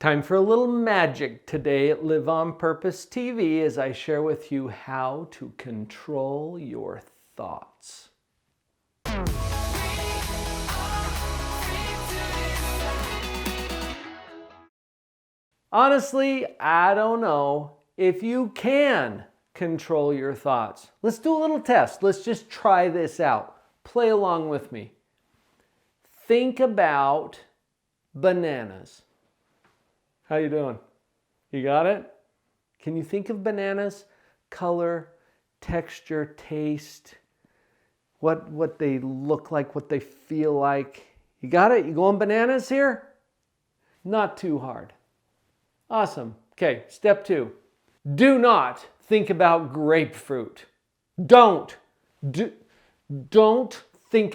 Time for a little magic today at Live on Purpose TV as I share with you how to control your thoughts. Honestly, I don't know if you can control your thoughts. Let's do a little test. Let's just try this out. Play along with me. Think about bananas. How you doing? You got it? Can you think of bananas? Color, texture, taste, what they look like, what they feel like. You got it? You going bananas here? Not too hard. Awesome. Okay, step 2. Do not think about grapefruit. Don't think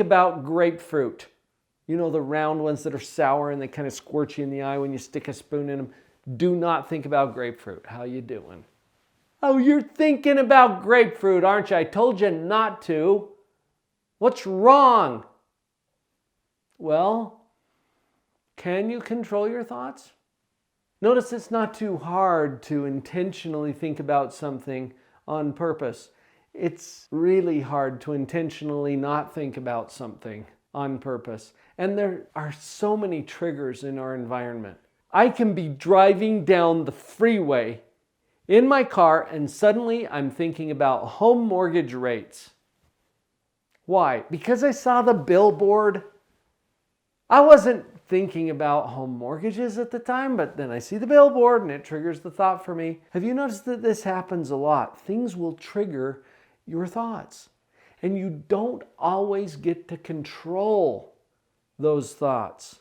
about grapefruit. You know, the round ones that are sour and they kind of squirt you in the eye when you stick a spoon in them. Do not think about grapefruit. How you doing? Oh, you're thinking about grapefruit, aren't you? I told you not to. What's wrong? Well, can you control your thoughts? Notice it's not too hard to intentionally think about something on purpose. It's really hard to intentionally not think about something on purpose. And there are so many triggers in our environment. I can be driving down the freeway in my car and suddenly I'm thinking about home mortgage rates. Why? Because I saw the billboard. I wasn't thinking about home mortgages at the time, but then I see the billboard and it triggers the thought for me. Have you noticed that this happens a lot? Things will trigger your thoughts. And you don't always get to control those thoughts.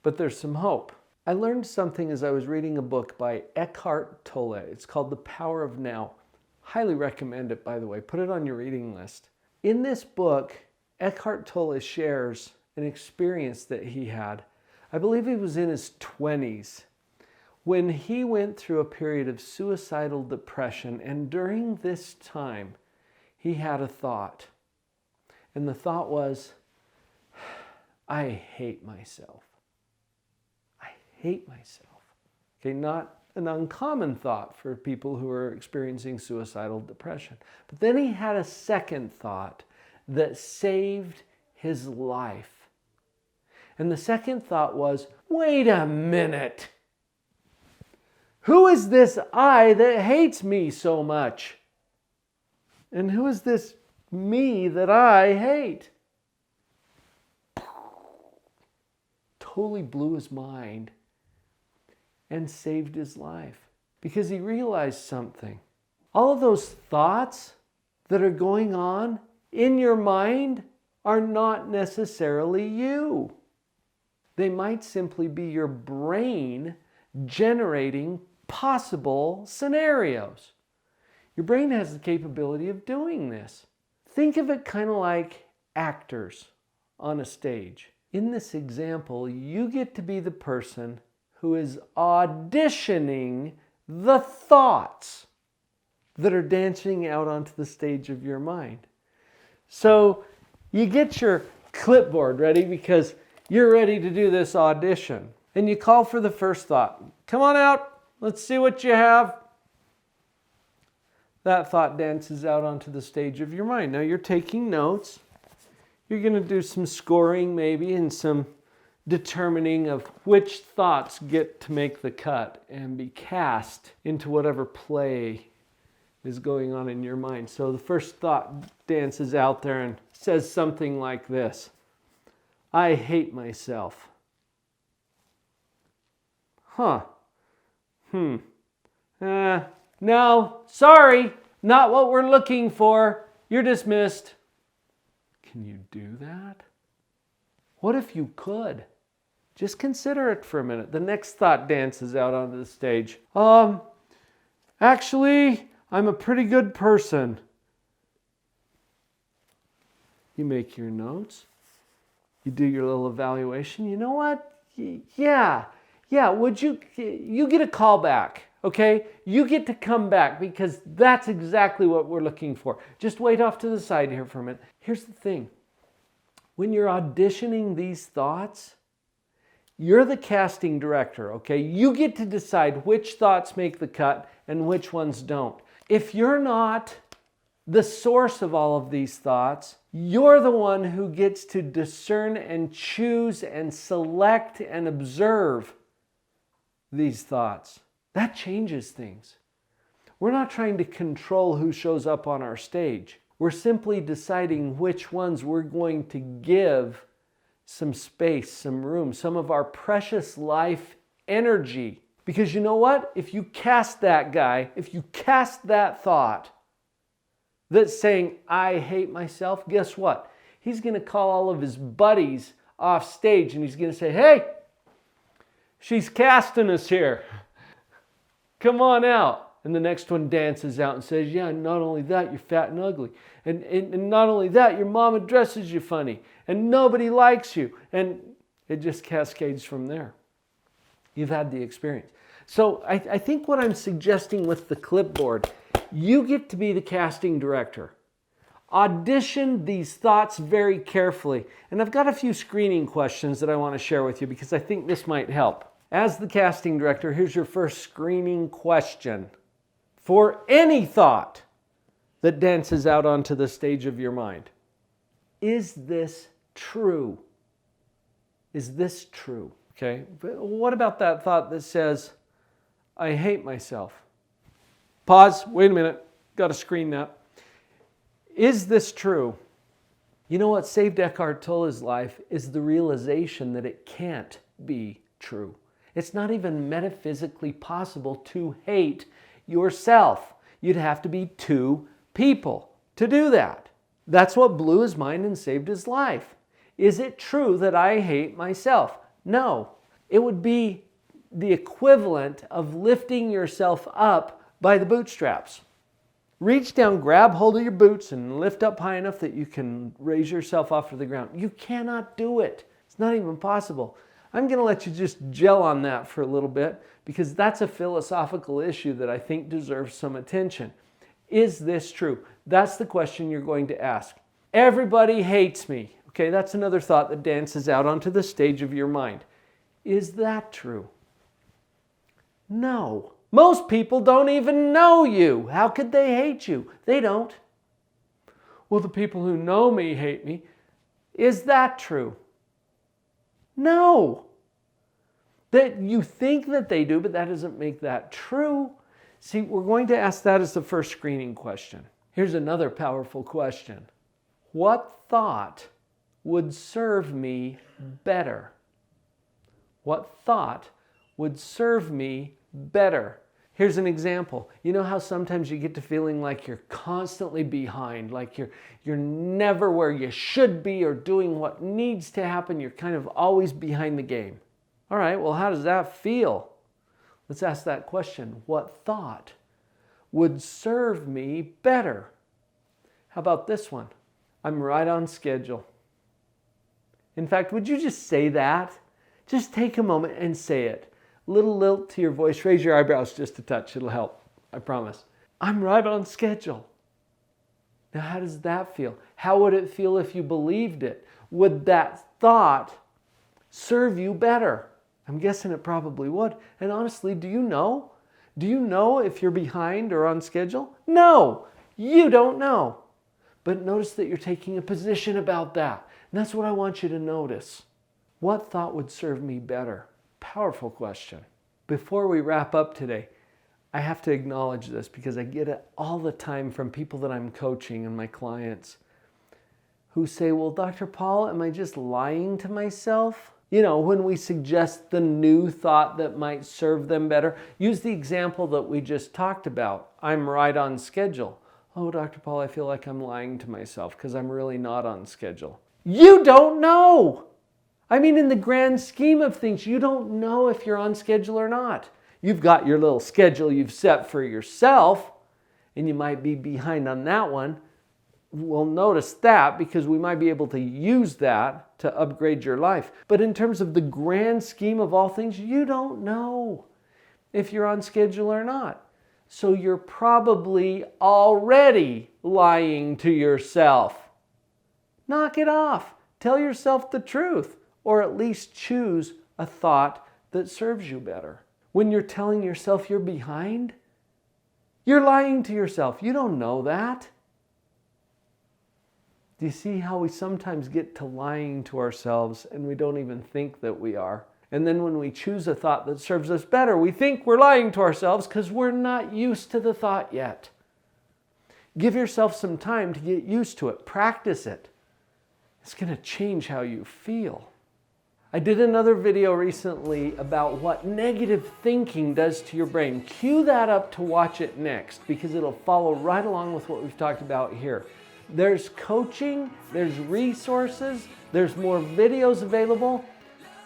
But there's some hope. I learned something as I was reading a book by Eckhart Tolle. It's called The Power of Now. Highly recommend it, by the way. Put it on your reading list. In this book, Eckhart Tolle shares an experience that he had. I believe he was in his 20s when he went through a period of suicidal depression. And during this time, he had a thought. And the thought was, I hate myself. I hate myself. Okay, not an uncommon thought for people who are experiencing suicidal depression. But then he had a second thought that saved his life. And the second thought was, wait a minute. Who is this I that hates me so much? And who is this me that I hate? Totally blew his mind and saved his life because he realized something. All of those thoughts that are going on in your mind are not necessarily you. They might simply be your brain generating possible scenarios. Your brain has the capability of doing this. Think of it kind of like actors on a stage. In this example, you get to be the person who is auditioning the thoughts that are dancing out onto the stage of your mind. So you get your clipboard ready because you're ready to do this audition. And you call for the first thought. Come on out. Let's see what you have. That thought dances out onto the stage of your mind. Now you're taking notes. You're going to do some scoring maybe and some determining of which thoughts get to make the cut and be cast into whatever play is going on in your mind. So the first thought dances out there and says something like this. I hate myself. No, sorry, not what we're looking for. You're dismissed. Can you do that? What if you could? Just consider it for a minute. The next thought dances out onto the stage. Actually, I'm a pretty good person. You make your notes. You do your little evaluation. You know what? Yeah. Would you get a call back, okay? You get to come back because that's exactly what we're looking for. Just wait off to the side here for a minute. Here's the thing. When you're auditioning these thoughts, You're the casting director, okay? You get to decide which thoughts make the cut and which ones don't. If you're not the source of all of these thoughts, you're the one who gets to discern and choose and select and observe these thoughts. That changes things. We're not trying to control who shows up on our stage. We're simply deciding which ones we're going to give some space, some room, some of our precious life energy. Because you know what? If you cast that guy, if you cast that thought that's saying, I hate myself, guess what? He's going to call all of his buddies off stage and he's going to say, hey, she's casting us here. Come on out. And the next one dances out and says, yeah, not only that, you're fat and ugly. And not only that, your mama dresses you funny. And nobody likes you. And it just cascades from there. You've had the experience. So I think what I'm suggesting with the clipboard, you get to be the casting director. Audition these thoughts very carefully. And I've got a few screening questions that I want to share with you because I think this might help. As the casting director, here's your first screening question. For any thought that dances out onto the stage of your mind, is this true? Is this true? Okay, but what about that thought that says, I hate myself? Pause, wait a minute, got to screen that. Is this true? You know what saved Eckhart Tolle's life is the realization that it can't be true. It's not even metaphysically possible to hate yourself. You'd have to be two people to do that. That's what blew his mind and saved his life. Is it true that I hate myself? No. It would be the equivalent of lifting yourself up by the bootstraps. Reach down, grab hold of your boots, and lift up high enough that you can raise yourself off of the ground. You cannot do it. It's not even possible. I'm going to let you just gel on that for a little bit because that's a philosophical issue that I think deserves some attention. Is this true? That's the question you're going to ask. Everybody hates me. Okay, that's another thought that dances out onto the stage of your mind. Is that true? No. Most people don't even know you. How could they hate you? They don't. Well, the people who know me hate me. Is that true? No. That you think that they do, but that doesn't make that true. See, we're going to ask that as the first screening question. Here's another powerful question. What thought would serve me better? What thought would serve me better? Here's an example. You know how sometimes you get to feeling like you're constantly behind, like you're never where you should be or doing what needs to happen. You're kind of always behind the game. All right, well, how does that feel? Let's ask that question. What thought would serve me better? How about this one? I'm right on schedule. In fact, would you just say that? Just take a moment and say it. Little lilt to your voice. Raise your eyebrows just a touch. It'll help. I promise. I'm right on schedule. Now, how does that feel? How would it feel if you believed it? Would that thought serve you better? I'm guessing it probably would. And honestly, do you know? Do you know if you're behind or on schedule? No, you don't know. But notice that you're taking a position about that. And that's what I want you to notice. What thought would serve me better? Powerful question. Before we wrap up today, I have to acknowledge this because I get it all the time from people that I'm coaching and my clients who say, well, Dr. Paul, am I just lying to myself? You know, when we suggest the new thought that might serve them better, use the example that we just talked about. I'm right on schedule. Oh, Dr. Paul, I feel like I'm lying to myself because I'm really not on schedule. You don't know. I mean, in the grand scheme of things, you don't know if you're on schedule or not. You've got your little schedule you've set for yourself, and you might be behind on that one. We'll notice that because we might be able to use that to upgrade your life. But in terms of the grand scheme of all things, you don't know if you're on schedule or not. So you're probably already lying to yourself. Knock it off. Tell yourself the truth, or at least choose a thought that serves you better. When you're telling yourself you're behind, you're lying to yourself. You don't know that. Do you see how we sometimes get to lying to ourselves and we don't even think that we are? And then when we choose a thought that serves us better, we think we're lying to ourselves because we're not used to the thought yet. Give yourself some time to get used to it. Practice it. It's going to change how you feel. I did another video recently about what negative thinking does to your brain. Cue that up to watch it next because it'll follow right along with what we've talked about here. There's coaching, there's resources, there's more videos available.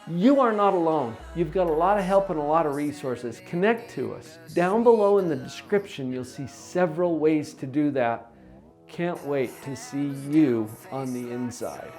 You are not alone. You've got a lot of help and a lot of resources. Connect to us. Down below in the description, you'll see several ways to do that. Can't wait to see you on the inside.